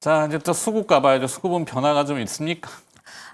자, 이제 또 수급 가봐야죠. 수급은 변화가 좀 있습니까?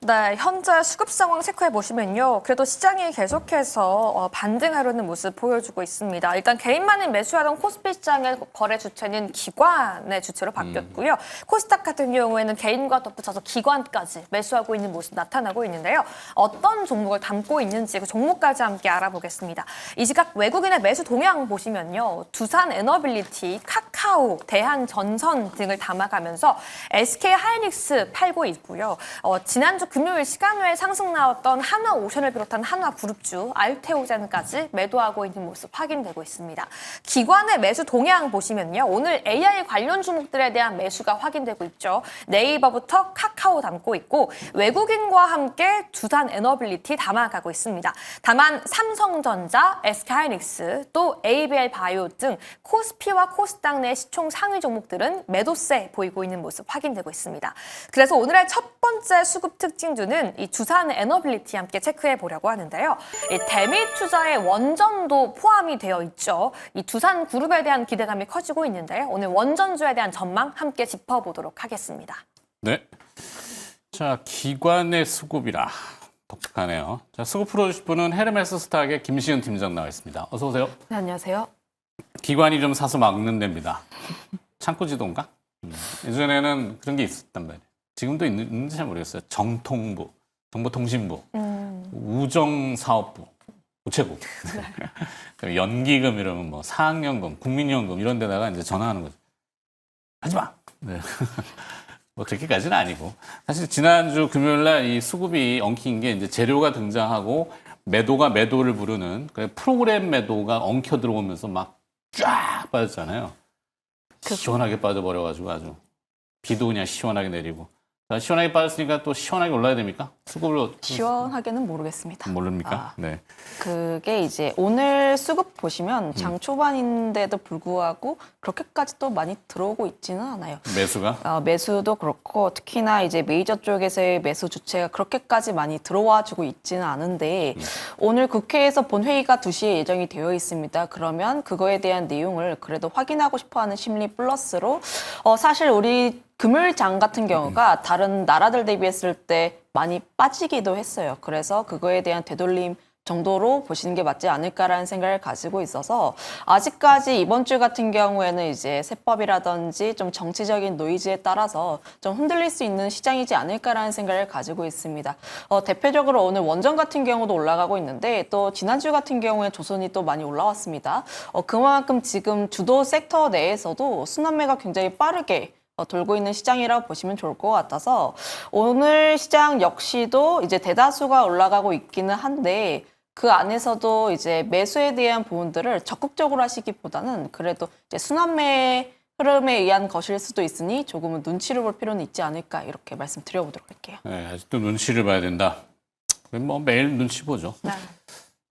네, 현재 수급 상황 체크해 보시면요. 그래도 시장이 계속해서 반등하려는 모습 보여주고 있습니다. 일단 개인만을 매수하던 코스피 시장의 거래 주체는 기관의 주체로 바뀌었고요. 코스닥 같은 경우에는 개인과 덧붙여서 기관까지 매수하고 있는 모습 나타나고 있는데요. 어떤 종목을 담고 있는지 그 종목까지 함께 알아보겠습니다. 이 시각 외국인의 매수 동향 보시면요. 두산 에너빌리티, 카카오, 대한전선 등을 담아가면서 SK 하이닉스 팔고 있고요. 지난주 금요일 시간 외에 상승 나왔던 한화오션을 비롯한 한화그룹주, 알테오젠까지 매도하고 있는 모습 확인되고 있습니다. 기관의 매수 동향 보시면요. 오늘 AI 관련 종목들에 대한 매수가 확인되고 있죠. 네이버부터 카카오 담고 있고 외국인과 함께 두산 에너빌리티 담아가고 있습니다. 다만 삼성전자, SK하이닉스, 또 ABL 바이오 등 코스피와 코스닥 내 시총 상위 종목들은 매도세 보이고 있는 모습 확인되고 있습니다. 그래서 오늘의 첫 번째 수급 특징주는 이 두산 에너빌리티 함께 체크해 보려고 하는데요. 이 대미 투자의 원전도 포함이 되어 있죠. 이 두산 그룹에 대한 기대감이 커지고 있는데요. 오늘 원전주에 대한 전망 함께 짚어보도록 하겠습니다. 네. 자, 기관의 수급이라 독특하네요. 자, 수급 풀어주실 분은 헤르메스 스탁의 김시은 팀장 나와 있습니다. 어서 오세요. 네, 안녕하세요. 기관이 좀 사서 막는 데입니다. 창구지도인가? 예전에는 그런 게 있었단 말이에요. 지금도 있는지 잘 모르겠어요. 정통부, 정보통신부, 우정사업부, 우체국, 연기금 이러면 뭐 사학연금, 국민연금 이런 데다가 이제 전화하는 거죠. 하지 마. 네. 뭐 그렇게까지는 아니고 사실 지난주 금요일 날 이 수급이 엉킨 게 이제 재료가 등장하고 매도가 매도를 부르는 프로그램 매도가 엉켜 들어오면서 막 쫙 빠졌잖아요. 시원하게 빠져버려가지고 아주 비도 그냥 시원하게 내리고. 자, 시원하게 빠졌으니까 또 시원하게 올라야 됩니까? 수급을 시원하게는 모르겠습니다. 모릅니까? 네. 그게 이제 오늘 수급 보시면 장 초반인데도 불구하고 그렇게까지 또 많이 들어오고 있지는 않아요. 매수가? 매수도 그렇고 특히나 이제 메이저 쪽에서의 매수 주체가 그렇게까지 많이 들어와주고 있지는 않은데 오늘 국회에서 본회의가 2시에 예정이 되어 있습니다. 그러면 그거에 대한 내용을 그래도 확인하고 싶어하는 심리 플러스로 사실 우리 금요일 장 같은 경우가 다른 나라들 대비했을 때 많이 빠지기도 했어요. 그래서 그거에 대한 되돌림 정도로 보시는 게 맞지 않을까라는 생각을 가지고 있어서 아직까지 이번 주 같은 경우에는 이제 세법이라든지 좀 정치적인 노이즈에 따라서 좀 흔들릴 수 있는 시장이지 않을까라는 생각을 가지고 있습니다. 대표적으로 오늘 원전 같은 경우도 올라가고 있는데 또 지난주 같은 경우에 조선이 또 많이 올라왔습니다. 그만큼 지금 주도 섹터 내에서도 순환매가 굉장히 빠르게 돌고 있는 시장이라고 보시면 좋을 것 같아서 오늘 시장 역시도 이제 대다수가 올라가고 있기는 한데 그 안에서도 이제 매수에 대한 부분들을 적극적으로 하시기보다는 그래도 이제 순환매 흐름에 의한 것일 수도 있으니 조금은 눈치를 볼 필요는 있지 않을까 이렇게 말씀드려보도록 할게요. 네, 아직도 눈치를 봐야 된다. 뭐 매일 눈치 보죠. 네.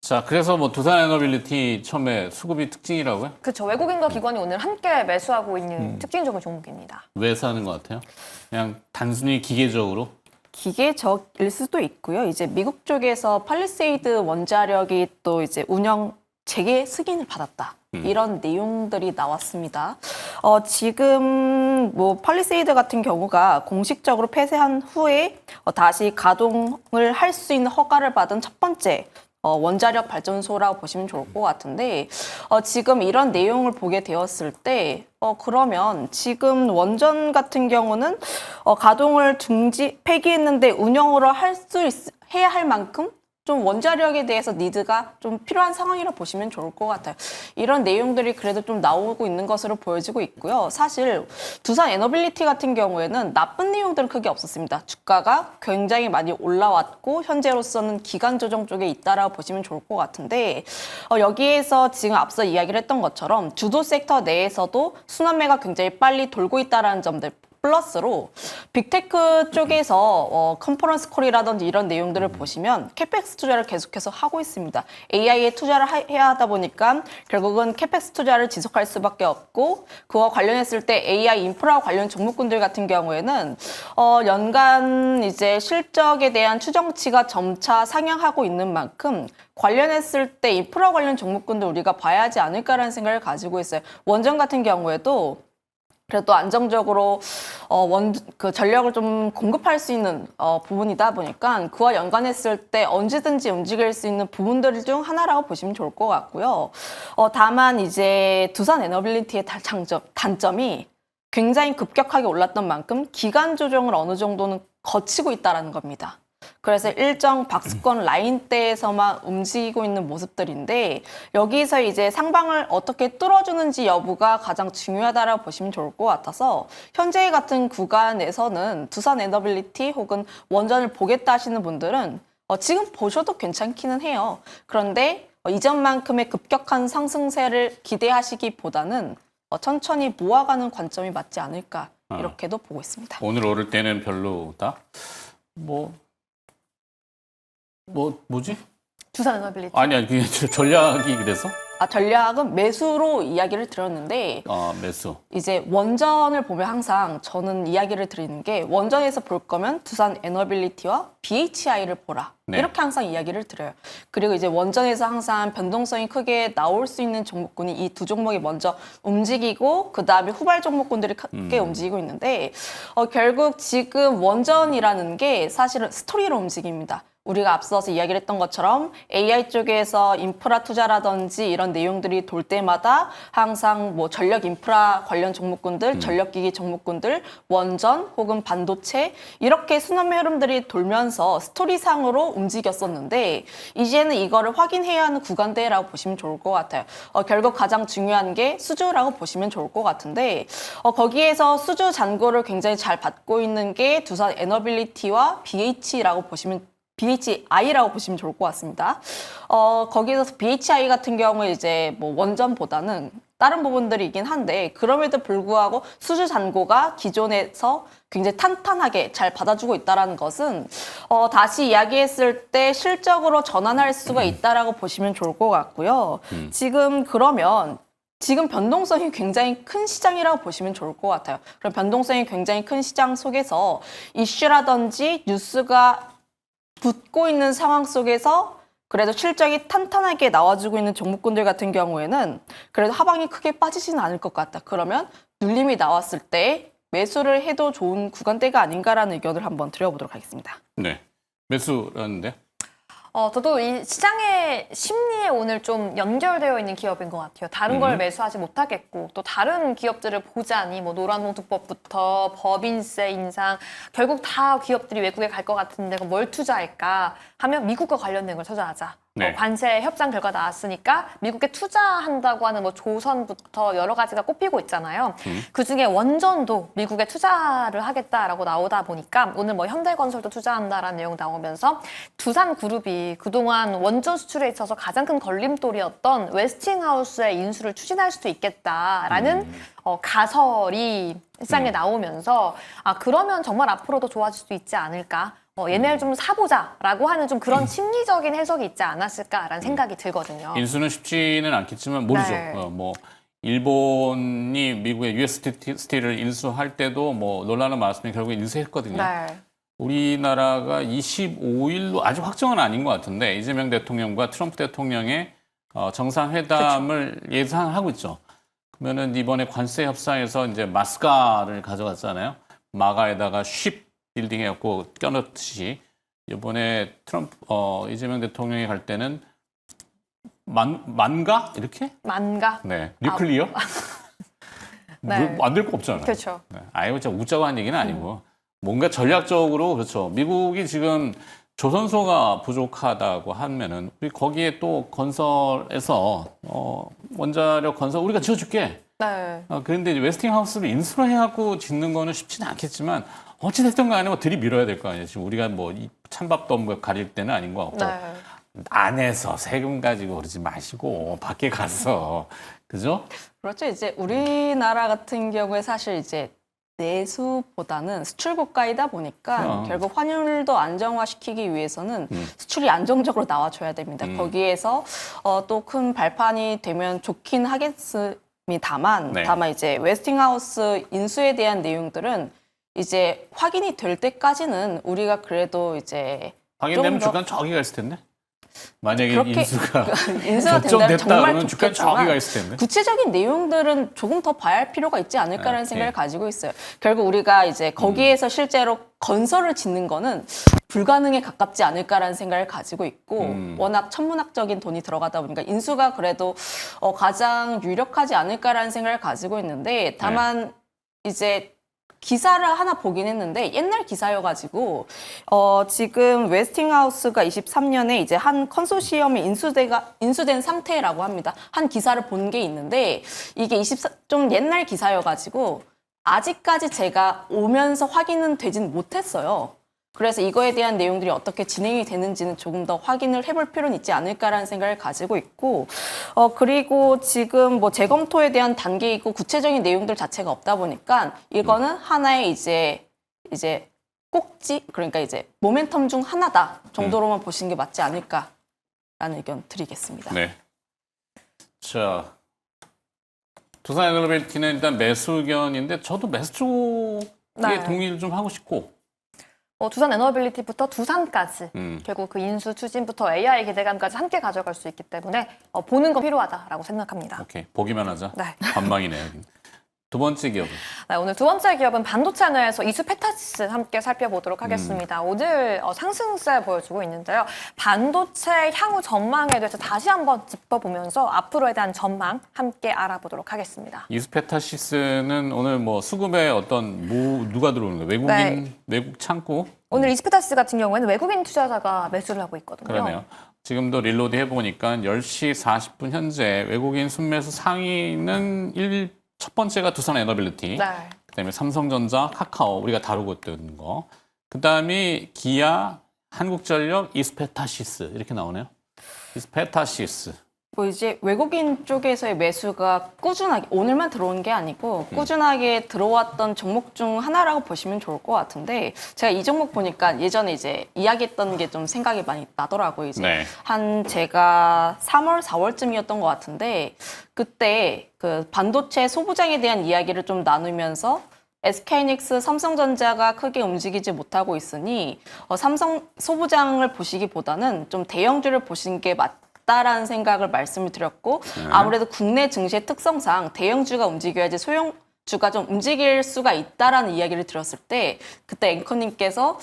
자, 그래서 뭐 두산 에너빌리티 처음에 수급이 특징이라고요? 그렇죠. 외국인과 기관이 오늘 함께 매수하고 있는 특징적인 종목입니다. 왜 사는 것 같아요? 그냥 단순히 기계적으로? 기계적일 수도 있고요. 이제 미국 쪽에서 팔리세이드 원자력이 또 이제 운영 재개 승인을 받았다. 이런 내용들이 나왔습니다. 지금 뭐 팔리세이드 같은 경우가 공식적으로 폐쇄한 후에 다시 가동을 할 수 있는 허가를 받은 첫 번째 원자력 발전소라고 보시면 좋을 것 같은데 지금 이런 내용을 보게 되었을 때 그러면 지금 원전 같은 경우는 가동을 폐기했는데 운영으로 해야 할 만큼 좀 원자력에 대해서 니드가 좀 필요한 상황이라 보시면 좋을 것 같아요. 이런 내용들이 그래도 좀 나오고 있는 것으로 보여지고 있고요. 사실 두산 에너빌리티 같은 경우에는 나쁜 내용들은 크게 없었습니다. 주가가 굉장히 많이 올라왔고 현재로서는 기간 조정 쪽에 있다라고 보시면 좋을 것 같은데 여기에서 지금 앞서 이야기를 했던 것처럼 주도 섹터 내에서도 순환매가 굉장히 빨리 돌고 있다라는 점들 플러스로 빅테크 쪽에서 컨퍼런스 콜이라든지 이런 내용들을 보시면 캐펙스 투자를 계속해서 하고 있습니다. AI에 투자를 해야 하다 보니까 결국은 캐펙스 투자를 지속할 수밖에 없고 그와 관련했을 때 AI 인프라 관련 종목군들 같은 경우에는 연간 이제 실적에 대한 추정치가 점차 상향하고 있는 만큼 관련했을 때 인프라 관련 종목군들 우리가 봐야 하지 않을까라는 생각을 가지고 있어요. 원전 같은 경우에도 그래도 안정적으로 그 전력을 좀 공급할 수 있는 부분이다 보니까 그와 연관했을 때 언제든지 움직일 수 있는 부분들 중 하나라고 보시면 좋을 것 같고요. 다만 이제 두산 에너빌리티의 단점이 굉장히 급격하게 올랐던 만큼 기간 조정을 어느 정도는 거치고 있다라는 겁니다. 그래서 일정 박스권 라인대에서만 움직이고 있는 모습들인데 여기서 이제 상방을 어떻게 뚫어주는지 여부가 가장 중요하다라고 보시면 좋을 것 같아서 현재 같은 구간에서는 두산 에너빌리티 혹은 원전을 보겠다 하시는 분들은 지금 보셔도 괜찮기는 해요. 그런데 이전만큼의 급격한 상승세를 기대하시기보다는 천천히 모아가는 관점이 맞지 않을까 이렇게도 보고 있습니다. 오늘 오를 때는 별로다. 뭐지? 두산 에너빌리티. 아니야, 그게 전략이 그래서? 전략은 매수로 이야기를 드렸는데 매수. 이제 원전을 보면 항상 저는 이야기를 드리는 게 원전에서 볼 거면 두산 에너빌리티와 BHI를 보라. 네. 이렇게 항상 이야기를 드려요. 그리고 이제 원전에서 항상 변동성이 크게 나올 수 있는 종목군이 이 두 종목이 먼저 움직이고 그다음에 후발 종목군들이 크게 움직이고 있는데 결국 지금 원전이라는 게 사실은 스토리로 움직입니다. 우리가 앞서서 이야기를 했던 것처럼 AI 쪽에서 인프라 투자라든지 이런 내용들이 돌 때마다 항상 뭐 전력 인프라 관련 종목군들, 전력기기 종목군들, 원전 혹은 반도체 이렇게 순환 흐름들이 돌면서 스토리상으로 움직였었는데 이제는 이거를 확인해야 하는 구간대라고 보시면 좋을 것 같아요. 결국 가장 중요한 게 수주라고 보시면 좋을 것 같은데 거기에서 수주 잔고를 굉장히 잘 받고 있는 게 두산 에너빌리티와 BHI라고 보시면 좋을 것 같습니다. 거기에서 BHI 같은 경우에 이제 뭐 원전보다는 다른 부분들이긴 한데 그럼에도 불구하고 수주 잔고가 기존에서 굉장히 탄탄하게 잘 받아주고 있다는 것은 다시 이야기했을 때 실적으로 전환할 수가 있다라고 보시면 좋을 것 같고요. 지금 변동성이 굉장히 큰 시장이라고 보시면 좋을 것 같아요. 그럼 변동성이 굉장히 큰 시장 속에서 이슈라든지 뉴스가 붙고 있는 상황 속에서 그래도 실적이 탄탄하게 나와주고 있는 종목군들 같은 경우에는 그래도 하방이 크게 빠지지는 않을 것 같다. 그러면 눌림이 나왔을 때 매수를 해도 좋은 구간대가 아닌가라는 의견을 한번 드려보도록 하겠습니다. 네. 매수라는데? 저도 이 시장의 심리에 오늘 좀 연결되어 있는 기업인 것 같아요. 다른 걸 매수하지 못하겠고 또 다른 기업들을 보자니 뭐 노란봉투법부터 법인세 인상 결국 다 기업들이 외국에 갈 것 같은데 뭘 투자할까 하면 미국과 관련된 걸 투자하자. 네. 관세 협상 결과 나왔으니까 미국에 투자한다고 하는 뭐 조선부터 여러 가지가 꼽히고 있잖아요. 그중에 원전도 미국에 투자를 하겠다라고 나오다 보니까 오늘 뭐 현대건설도 투자한다라는 내용 나오면서 두산그룹이 그동안 원전 수출에 있어서 가장 큰 걸림돌이었던 웨스팅하우스의 인수를 추진할 수도 있겠다라는 가설이 시장에 나오면서 그러면 정말 앞으로도 좋아질 수도 있지 않을까. 얘네를 좀 사보자라고 하는 좀 그런 심리적인 해석이 있지 않았을까라는 생각이 들거든요. 인수는 쉽지는 않겠지만 모르죠. 네. 일본이 미국의 US 스틸을 인수할 때도 뭐 논란은 많았으면 결국에 인수했거든요. 네. 우리나라가 25일로 아직 확정은 아닌 것 같은데 이재명 대통령과 트럼프 대통령의 정상회담을 예상하고 있죠. 그러면은 이번에 관세 협상에서 이제 마스카를 가져갔잖아요. 마가에다가 쉽 빌딩 해갖고 껴넣듯이 이번에 이재명 대통령이 갈 때는 만가 이렇게? 만가? 네. 뉴클리어? 네. 만들 거 없잖아요. 그렇죠. 네. 아예 진짜 웃자고 한 얘기는 아니고 뭔가 전략적으로 그렇죠. 미국이 지금 조선소가 부족하다고 하면은 우리 거기에 또 건설에서 원자력 건설 우리가 지어줄게. 네. 그런데 이제 웨스팅하우스를 인수를 해갖고 짓는 거는 쉽지는 않겠지만 어찌됐든 간에 뭐 들이밀어야 될 거 아니에요. 지금 우리가 뭐 이 찬밥도 없고 가릴 때는 아닌 것 같고 네. 안에서 세금 가지고 그러지 마시고 밖에 가서 그죠? 그렇죠. 이제 우리나라 같은 경우에 사실 이제 내수보다는 수출 국가이다 보니까 결국 환율도 안정화시키기 위해서는 수출이 안정적으로 나와줘야 됩니다. 거기에서 또 큰 발판이 되면 좋긴 하겠습니다만 네. 다만 이제 웨스팅하우스 인수에 대한 내용들은 이제 확인이 될 때까지는 우리가 그래도 이제 확인되면 좀 더- 주간 저기가 있을 텐데. 만약에 그렇게 인수가 인수가 된다면 결정됐다 정말 그러면 주가 좋겠지만 저기가 있을 텐데. 구체적인 내용들은 조금 더 봐야 할 필요가 있지 않을까라는 네. 생각을 가지고 있어요. 결국 우리가 이제 거기에서 실제로 건설을 짓는 거는 불가능에 가깝지 않을까라는 생각을 가지고 있고 워낙 천문학적인 돈이 들어가다 보니까 인수가 그래도 가장 유력하지 않을까라는 생각을 가지고 있는데 다만 이제 기사를 하나 보긴 했는데 옛날 기사여가지고 지금 웨스팅하우스가 23년에 이제 한 컨소시엄이 인수된 상태라고 합니다. 한 기사를 본 게 있는데 이게 좀 옛날 기사여가지고 아직까지 제가 오면서 확인은 되진 못했어요. 그래서 이거에 대한 내용들이 어떻게 진행이 되는지는 조금 더 확인을 해볼 필요는 있지 않을까라는 생각을 가지고 있고, 그리고 지금 뭐 재검토에 대한 단계이고 구체적인 내용들 자체가 없다 보니까 이거는 하나의 이제 꼭지, 그러니까 이제 모멘텀 중 하나다 정도로만 보시는 게 맞지 않을까라는 의견 드리겠습니다. 네. 자, 두산 에너빌티는 일단 매수 의견인데 저도 매수 쪽에 네. 동의를 좀 하고 싶고. 두산 에너빌리티부터 두산까지 결국 그 인수 추진부터 AI 기대감까지 함께 가져갈 수 있기 때문에 보는 건 필요하다라고 생각합니다. 오케이, 보기만 하자. 네. 반망이네요. 여긴. 두 번째 기업은? 네, 오늘 두 번째 기업은 반도체너에서 이수페타시스 함께 살펴보도록 하겠습니다. 오늘 상승세 보여주고 있는데요. 반도체 향후 전망에 대해서 다시 한번 짚어보면서 앞으로에 대한 전망 함께 알아보도록 하겠습니다. 이수페타시스는 오늘 뭐 수급에 누가 들어오는 거예요? 외국인, 네. 외국 창고? 오늘 이수페타시스 같은 경우에는 외국인 투자자가 매수를 하고 있거든요. 그러네요. 지금도 릴로드 해보니까 10시 40분 현재 외국인 순매수 상위는 첫 번째가 두산 에너빌리티, 네. 그다음에 삼성전자, 카카오 우리가 다루고 있던 거, 그다음이 기아, 한국전력, 이스페타시스 이렇게 나오네요. 이스페타시스. 뭐 이제 외국인 쪽에서의 매수가 꾸준하게 오늘만 들어온 게 아니고 꾸준하게 들어왔던 종목 중 하나라고 보시면 좋을 것 같은데 제가 이 종목 보니까 예전에 이제 이야기했던 게 좀 생각이 많이 나더라고요. 이제 네. 제가 3월, 4월쯤이었던 것 같은데 그때 그 반도체 소부장에 대한 이야기를 좀 나누면서 SK하이닉스, 삼성전자가 크게 움직이지 못하고 있으니 삼성 소부장을 보시기보다는 좀 대형주를 보시는 게 맞다라는 생각을 말씀을 드렸고 아무래도 국내 증시의 특성상 대형주가 움직여야지 소형주가 좀 움직일 수가 있다라는 이야기를 들었을 때 그때 앵커님께서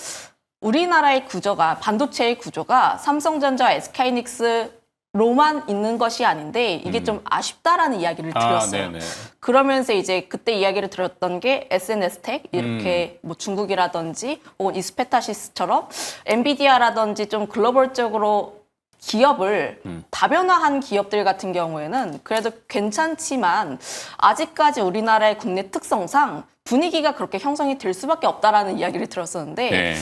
우리나라의 구조가 반도체의 구조가 삼성전자와 SK하이닉스로만 있는 것이 아닌데 이게 좀 아쉽다라는 이야기를 드렸어요. 네네. 그러면서 이제 그때 이야기를 드렸던 게 SNS텍 이렇게 뭐 중국이라든지 혹은 이스페타시스처럼 엔비디아라든지 좀 글로벌적으로 기업을 다변화한 기업들 같은 경우에는 그래도 괜찮지만 아직까지 우리나라의 국내 특성상 분위기가 그렇게 형성이 될 수밖에 없다라는 이야기를 들었었는데 네.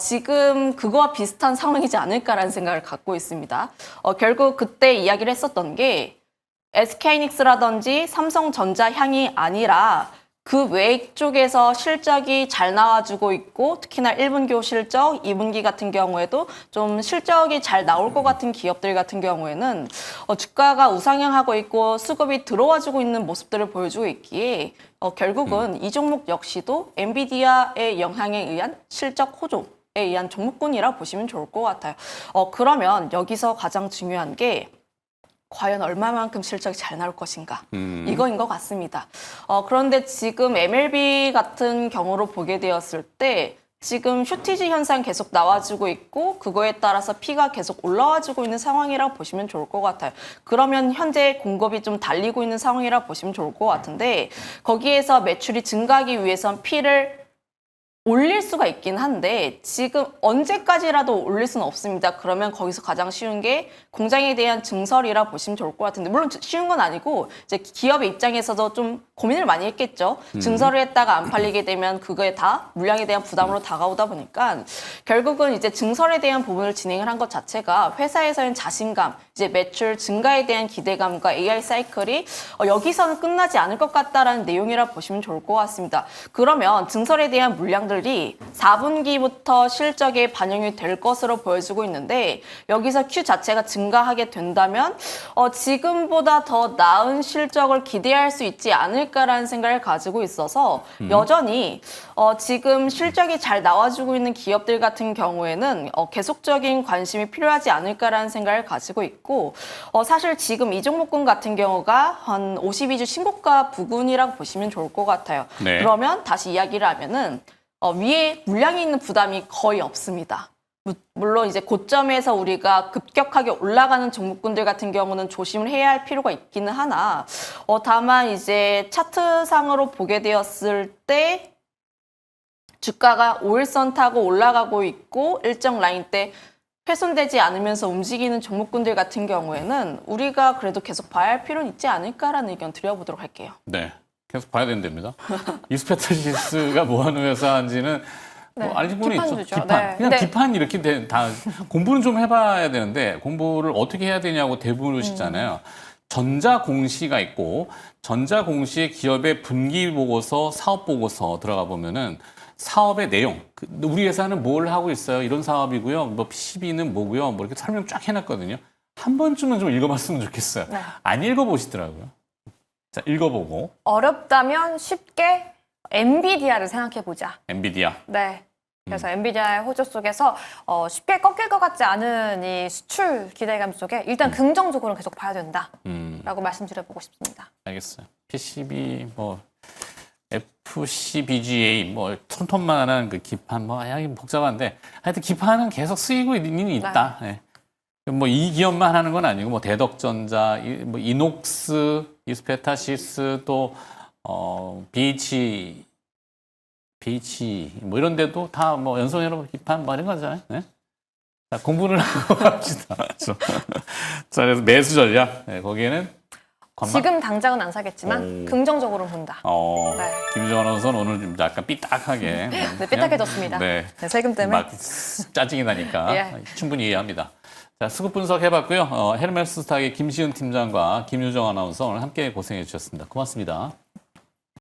지금 그거와 비슷한 상황이지 않을까라는 생각을 갖고 있습니다. 결국 그때 이야기를 했었던 게 SK하이닉스라든지 삼성전자 향이 아니라 그 외 쪽에서 실적이 잘 나와주고 있고 특히나 1분기 실적, 2분기 같은 경우에도 좀 실적이 잘 나올 것 같은 기업들 같은 경우에는 주가가 우상향하고 있고 수급이 들어와주고 있는 모습들을 보여주고 있기에 결국은 이 종목 역시도 엔비디아의 영향에 의한 실적 호조에 의한 종목군이라 보시면 좋을 것 같아요. 그러면 여기서 가장 중요한 게 과연 얼마만큼 실적이 잘 나올 것인가 이거인 것 같습니다. 그런데 지금 MLB 같은 경우로 보게 되었을 때 지금 슈티지 현상 계속 나와주고 있고 그거에 따라서 피가 계속 올라와주고 있는 상황이라고 보시면 좋을 것 같아요. 그러면 현재 공급이 좀 달리고 있는 상황이라고 보시면 좋을 것 같은데 거기에서 매출이 증가하기 위해선 피를 올릴 수가 있긴 한데 지금 언제까지라도 올릴 수는 없습니다. 그러면 거기서 가장 쉬운 게 공장에 대한 증설이라 보시면 좋을 것 같은데 물론 쉬운 건 아니고 이제 기업의 입장에서도 좀 고민을 많이 했겠죠. 증설을 했다가 안 팔리게 되면 그거에 다 물량에 대한 부담으로 다가오다 보니까 결국은 이제 증설에 대한 부분을 진행을 한 것 자체가 회사에서는 자신감, 이제 매출 증가에 대한 기대감과 AI 사이클이 여기서는 끝나지 않을 것 같다라는 내용이라 보시면 좋을 것 같습니다. 그러면 증설에 대한 물량들 기업들이 4분기부터 실적에 반영이 될 것으로 보여지고 있는데 여기서 Q 자체가 증가하게 된다면 지금보다 더 나은 실적을 기대할 수 있지 않을까라는 생각을 가지고 있어서 여전히 지금 실적이 잘 나와주고 있는 기업들 같은 경우에는 계속적인 관심이 필요하지 않을까라는 생각을 가지고 있고 사실 지금 이 종목군 같은 경우가 한 52주 신고가 부근이라고 보시면 좋을 것 같아요. 네. 그러면 다시 이야기를 하면은 위에 물량이 있는 부담이 거의 없습니다. 물론 이제 고점에서 우리가 급격하게 올라가는 종목군들 같은 경우는 조심을 해야 할 필요가 있기는 하나 다만 이제 차트상으로 보게 되었을 때 주가가 5일선 타고 올라가고 있고 일정 라인 때 훼손되지 않으면서 움직이는 종목군들 같은 경우에는 우리가 그래도 계속 봐야 할 필요는 있지 않을까라는 의견 드려보도록 할게요. 네. 계속 봐야 된답니다. 이스페탈시스가 뭐 하는 회사인지는 네, 뭐 알고 보니 있죠. 기판주죠. 기판. 네. 그냥 네. 기판 이렇게 다 공부는 좀 해봐야 되는데 공부를 어떻게 해야 되냐고 대부분이시잖아요. 전자공시가 있고 전자공시의 기업의 분기 보고서, 사업 보고서 들어가 보면은 사업의 내용, 우리 회사는 뭘 하고 있어요? 이런 사업이고요. 뭐 PCB는 뭐고요? 뭐 이렇게 설명 쫙 해놨거든요. 한 번쯤은 좀 읽어봤으면 좋겠어요. 네. 안 읽어보시더라고요. 자, 읽어보고. 어렵다면 쉽게 엔비디아를 생각해보자. 엔비디아. 네. 그래서 엔비디아의 호조 속에서 쉽게 꺾일 것 같지 않은 이 수출 기대감 속에 일단 긍정적으로는 계속 봐야 된다라고 말씀드려보고 싶습니다. 알겠어요. PCB, 뭐, FCBGA, 뭐, 톤톤만한 그 기판, 뭐, 하긴 복잡한데, 하여튼 기판은 계속 쓰이고 있다. 네. 뭐, 이 기업만 하는 건 아니고, 뭐, 대덕전자, 뭐, 이녹스, 이스페타시스, 또, BH, 뭐, 이런 데도 다 뭐, 연소연료 기판, 뭐, 이런 거잖아요. 네? 자, 공부를 하고 합시다. 자, 그래서 매수 전략. 네, 거기에는 지금 당장은 안 사겠지만 긍정적으로 본다. 네. 김주환 아나운서는 오늘 좀 약간 삐딱하게. 네, 삐딱해졌습니다. 네. 네, 세금 때문에. 막 짜증이 나니까 예. 충분히 이해합니다. 자, 수급 분석 해봤고요. 헤르메스 스탁의 김시은 팀장과 김유정 아나운서 오늘 함께 고생해 주셨습니다. 고맙습니다.